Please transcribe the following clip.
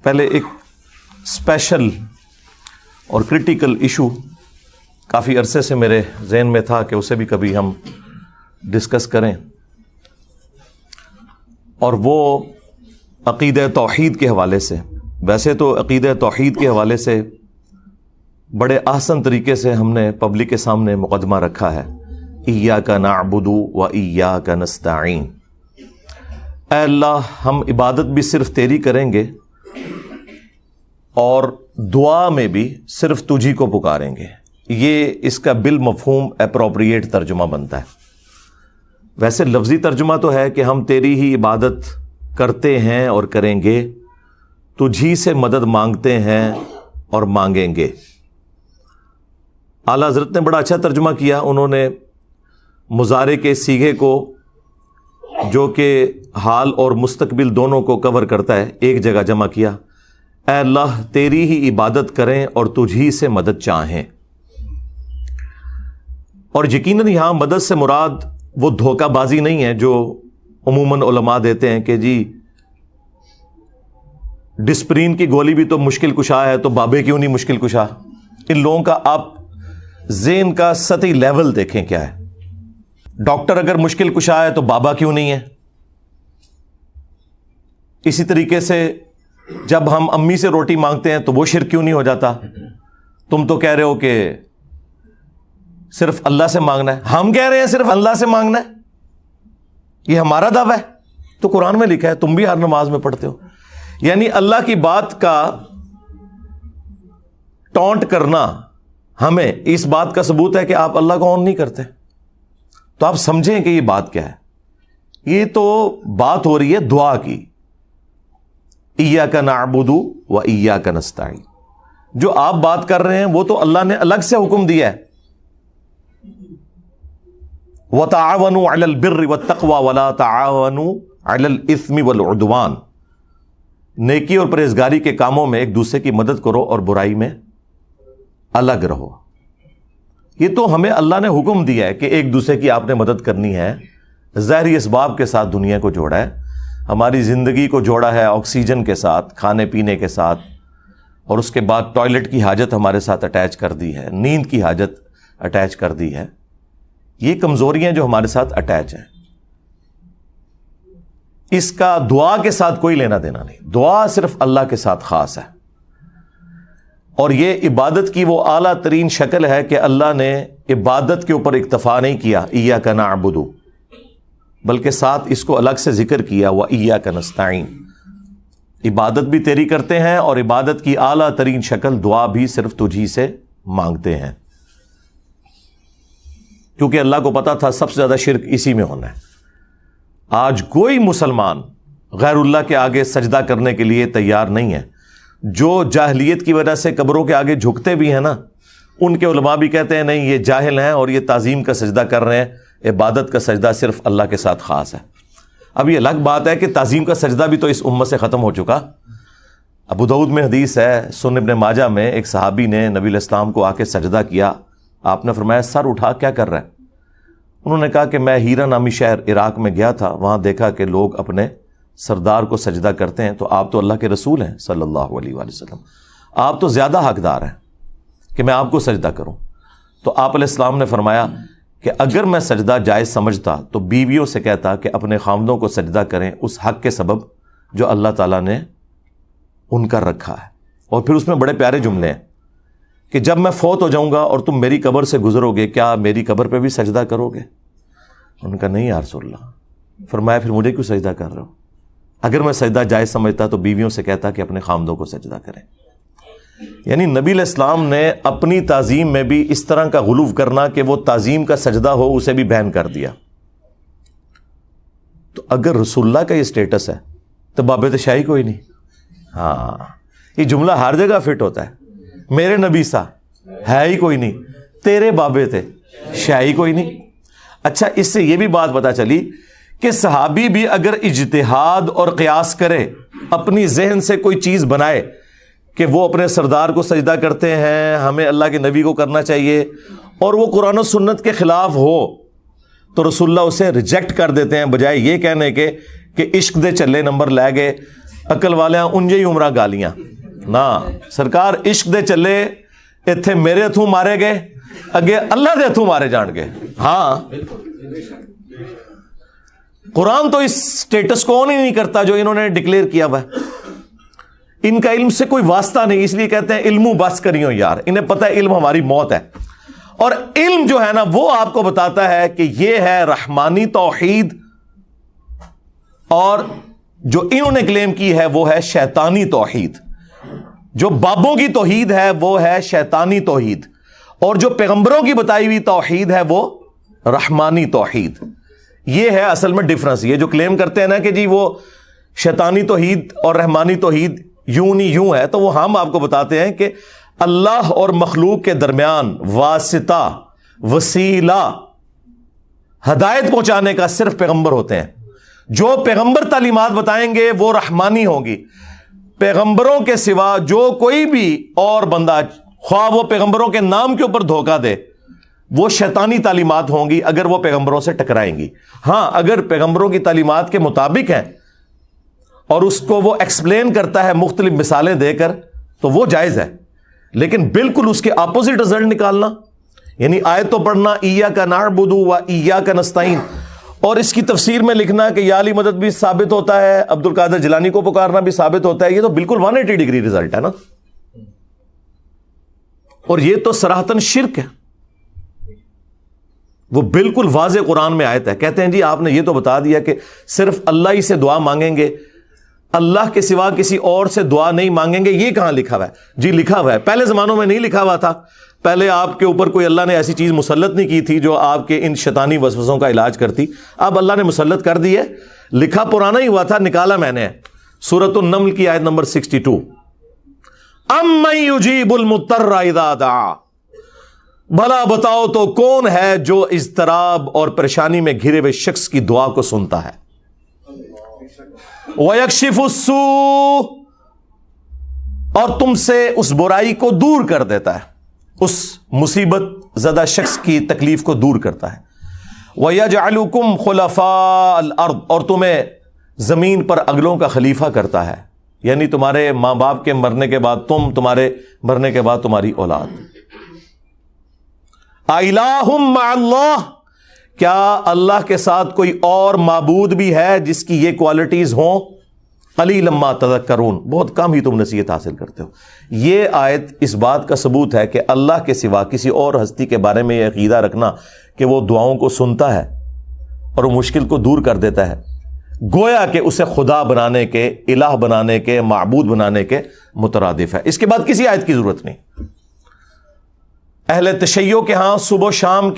پہلے ایک اسپیشل اور کرٹیکل ایشو کافی عرصے سے میرے ذہن میں تھا کہ اسے بھی کبھی ہم ڈسکس کریں، اور وہ عقیدہ توحید کے حوالے سے. ویسے تو عقیدہ توحید کے حوالے سے بڑے احسن طریقے سے ہم نے پبلک کے سامنے مقدمہ رکھا ہے، ایاک نعبد و ایاک نستعین. اے اللہ، ہم عبادت بھی صرف تیری کریں گے اور دعا میں بھی صرف تجھی کو پکاریں گے. یہ اس کا بالمفہوم اپروپریٹ ترجمہ بنتا ہے. ویسے لفظی ترجمہ تو ہے کہ ہم تیری ہی عبادت کرتے ہیں اور کریں گے، تجھی سے مدد مانگتے ہیں اور مانگیں گے. اعلیٰ حضرت نے بڑا اچھا ترجمہ کیا. انہوں نے مضارع کے صیغے کو، جو کہ حال اور مستقبل دونوں کو کور کرتا ہے، ایک جگہ جمع کیا. اے اللہ، تیری ہی عبادت کریں اور تجھی سے مدد چاہیں. اور یقیناً یہاں مدد سے مراد وہ دھوکہ بازی نہیں ہے جو عموماً علماء دیتے ہیں کہ جی ڈسپرین کی گولی بھی تو مشکل کشا ہے تو بابے کیوں نہیں مشکل کشا. ان لوگوں کا آپ ذہن کا سطحی لیول دیکھیں کیا ہے. ڈاکٹر اگر مشکل کشا ہے تو بابا کیوں نہیں ہے. اسی طریقے سے جب ہم امی سے روٹی مانگتے ہیں تو وہ شرک کیوں نہیں ہو جاتا. تم تو کہہ رہے ہو کہ صرف اللہ سے مانگنا ہے، ہم کہہ رہے ہیں صرف اللہ سے مانگنا ہے، یہ ہمارا دعویٰ ہے. تو قرآن میں لکھا ہے، تم بھی ہر نماز میں پڑھتے ہو. یعنی اللہ کی بات کا ٹونٹ کرنا ہمیں اس بات کا ثبوت ہے کہ آپ اللہ کو آن نہیں کرتے. تو آپ سمجھیں کہ یہ بات کیا ہے. یہ تو بات ہو رہی ہے دعا کی، ایاک نعبد و ایاک نستعین. جو آپ بات کر رہے ہیں وہ تو اللہ نے الگ سے حکم دیا ہے، وَتَعَاوَنُوا عَلَى الْبِرِّ وَالتَّقْوَى وَلَا تَعَاوَنُوا عَلَى الْإِثْمِ وَالْعُدْوَانِ. نیکی اور پرہیزگاری کے کاموں میں ایک دوسرے کی مدد کرو اور برائی میں الگ رہو. یہ تو ہمیں اللہ نے حکم دیا ہے کہ ایک دوسرے کی آپ نے مدد کرنی ہے. ظاہری اسباب کے ساتھ دنیا کو جوڑا ہے، ہماری زندگی کو جوڑا ہے آکسیجن کے ساتھ، کھانے پینے کے ساتھ، اور اس کے بعد ٹوائلٹ کی حاجت ہمارے ساتھ اٹیچ کر دی ہے، نیند کی حاجت اٹیچ کر دی ہے. یہ کمزوریاں جو ہمارے ساتھ اٹیچ ہیں، اس کا دعا کے ساتھ کوئی لینا دینا نہیں. دعا صرف اللہ کے ساتھ خاص ہے. اور یہ عبادت کی وہ اعلیٰ ترین شکل ہے کہ اللہ نے عبادت کے اوپر اکتفا نہیں کیا ایاک نعبد، بلکہ ساتھ اس کو الگ سے ذکر کیا وایاک نستعین. عبادت بھی تیری کرتے ہیں اور عبادت کی اعلیٰ ترین شکل دعا بھی صرف تجھی سے مانگتے ہیں. کیونکہ اللہ کو پتا تھا سب سے زیادہ شرک اسی میں ہونا ہے. آج کوئی مسلمان غیر اللہ کے آگے سجدہ کرنے کے لیے تیار نہیں ہے. جو جاہلیت کی وجہ سے قبروں کے آگے جھکتے بھی ہیں نا، ان کے علماء بھی کہتے ہیں نہیں، یہ جاہل ہیں اور یہ تعظیم کا سجدہ کر رہے ہیں. عبادت کا سجدہ صرف اللہ کے ساتھ خاص ہے. اب یہ الگ بات ہے کہ تعظیم کا سجدہ بھی تو اس امت سے ختم ہو چکا. ابو داؤد میں حدیث ہے، سنن ابن ماجہ میں، ایک صحابی نے نبی علیہ السلام کو آ کے سجدہ کیا. آپ نے فرمایا سر اٹھا کیا کر رہا ہے؟ انہوں نے کہا کہ میں ہیرا نامی شہر عراق میں گیا تھا، وہاں دیکھا کہ لوگ اپنے سردار کو سجدہ کرتے ہیں، تو آپ تو اللہ کے رسول ہیں صلی اللہ علیہ وآلہ وسلم، آپ تو زیادہ حقدار ہیں کہ میں آپ کو سجدہ کروں. تو آپ علیہ السلام نے فرمایا کہ اگر میں سجدہ جائز سمجھتا تو بیویوں سے کہتا کہ اپنے خامدوں کو سجدہ کریں اس حق کے سبب جو اللہ تعالیٰ نے ان کا رکھا ہے. اور پھر اس میں بڑے پیارے جملے ہیں کہ جب میں فوت ہو جاؤں گا اور تم میری قبر سے گزرو گے، کیا میری قبر پہ بھی سجدہ کرو گے؟ ان کا نہیں یا رسول اللہ. فرمایا پھر مجھے کیوں سجدہ کر رہے ہو؟ اگر میں سجدہ جائز سمجھتا تو بیویوں سے کہتا کہ اپنے خامدوں کو سجدہ کریں. یعنی نبی علیہ السلام نے اپنی تعظیم میں بھی اس طرح کا غلو کرنا کہ وہ تعظیم کا سجدہ ہو اسے بھی بین کر دیا. تو اگر رسول اللہ کا یہ سٹیٹس ہے تو بابے تو شاہی کوئی نہیں. ہاں، یہ جملہ ہر جگہ فٹ ہوتا ہے. میرے نبی سا ہے ہی کوئی نہیں، تیرے بابے تھے شاہی کوئی نہیں. اچھا، اس سے یہ بھی بات پتا چلی کہ صحابی بھی اگر اجتہاد اور قیاس کرے، اپنی ذہن سے کوئی چیز بنائے کہ وہ اپنے سردار کو سجدہ کرتے ہیں، ہمیں اللہ کے نبی کو کرنا چاہیے، اور وہ قرآن و سنت کے خلاف ہو، تو رسول اللہ اسے ریجیکٹ کر دیتے ہیں، بجائے یہ کہنے کے کہ عشق دے چلے نمبر لے گئے، عقل والے انجے ہی عمرہ گالیاں نہ سرکار عشق دے چلے اتھے میرے ہتھوں مارے گئے اگے اللہ دے ہتھوں مارے جان گے. ہاں قرآن تو اس سٹیٹس کو آن ہی نہیں کرتا جو انہوں نے ڈکلیئر کیا ہوا ہے. ان کا علم سے کوئی واسطہ نہیں, اس لیے کہتے ہیں علمو بس کریو یار. انہیں پتہ ہے علم ہماری موت ہے, اور علم جو ہے نا وہ آپ کو بتاتا ہے کہ یہ ہے رحمانی توحید, اور جو انہوں نے کلیم کی ہے وہ ہے شیطانی توحید. جو بابوں کی توحید ہے وہ ہے شیطانی توحید, اور جو پیغمبروں کی بتائی ہوئی توحید ہے وہ رحمانی توحید. یہ ہے اصل میں ڈفرنس. یہ جو کلیم کرتے ہیں نا کہ جی وہ شیطانی توحید اور رحمانی توحید یوں نہیں یوں ہے, تو وہ ہم آپ کو بتاتے ہیں کہ اللہ اور مخلوق کے درمیان واسطہ, وسیلہ, ہدایت پہنچانے کا صرف پیغمبر ہوتے ہیں. جو پیغمبر تعلیمات بتائیں گے وہ رحمانی ہوگی. پیغمبروں کے سوا جو کوئی بھی اور بندہ, خواہ وہ پیغمبروں کے نام کے اوپر دھوکہ دے, وہ شیطانی تعلیمات ہوں گی اگر وہ پیغمبروں سے ٹکرائیں گی. ہاں اگر پیغمبروں کی تعلیمات کے مطابق ہیں اور اس کو وہ ایکسپلین کرتا ہے مختلف مثالیں دے کر تو وہ جائز ہے, لیکن بالکل اس کے اپوزٹ رزلٹ نکالنا, یعنی آیت تو پڑھنا ایاک نعبد و ایاک نستعین, اور اس کی تفسیر میں لکھنا کہ یا علی مدد بھی ثابت ہوتا ہے, عبد القادر جیلانی کو پکارنا بھی ثابت ہوتا ہے, یہ تو بالکل 180 ڈگری رزلٹ ہے نا, اور یہ تو صراحتاً شرک ہے. وہ بالکل واضح قرآن میں آیت ہے. کہتے ہیں جی آپ نے یہ تو بتا دیا کہ صرف اللہ ہی سے دعا مانگیں گے, اللہ کے سوا کسی اور سے دعا نہیں مانگیں گے. یہ کہاں لکھا ہوا ہے؟ جی لکھا ہوا ہے, پہلے زمانوں میں نہیں لکھا ہوا تھا. پہلے آپ کے اوپر کوئی اللہ نے ایسی چیز مسلط نہیں کی تھی جو آپ کے ان شیطانی وسوسوں کا علاج کرتی. اب اللہ نے مسلط کر دی ہے. لکھا پرانا ہی ہوا تھا, نکالا میں نے. سورۃ النمل کی آیت نمبر 62, امن یجیب المضطر اذا دعا, بھلا بتاؤ تو کون ہے جو اضطراب اور پریشانی میں گھرے ہوئے شخص کی دعا کو سنتا ہے. وَيَكْشِفُ السُّوءَ, اور تم سے اس برائی کو دور کر دیتا ہے, اس مصیبت زدہ شخص کی تکلیف کو دور کرتا ہے. وَيَجْعَلُكُمْ خُلَفَاءَ الْأَرْضِ, اور تمہیں زمین پر اگلوں کا خلیفہ کرتا ہے, یعنی تمہارے ماں باپ کے مرنے کے بعد تم, تمہارے مرنے کے بعد تمہاری اولاد. اِلَٰهٌ مَّعَ اللَّهِ, کیا اللہ کے ساتھ کوئی اور معبود بھی ہے جس کی یہ کوالٹیز ہوں؟ قلیلا ما تذکرون, بہت کم ہی تم نصیحت حاصل کرتے ہو. یہ آیت اس بات کا ثبوت ہے کہ اللہ کے سوا کسی اور ہستی کے بارے میں یہ عقیدہ رکھنا کہ وہ دعاؤں کو سنتا ہے اور وہ مشکل کو دور کر دیتا ہے, گویا کہ اسے خدا بنانے کے, الہ بنانے کے, معبود بنانے کے مترادف ہے. اس کے بعد کسی آیت کی ضرورت نہیں. اہل تشیع کے ہاں صبح و شام کے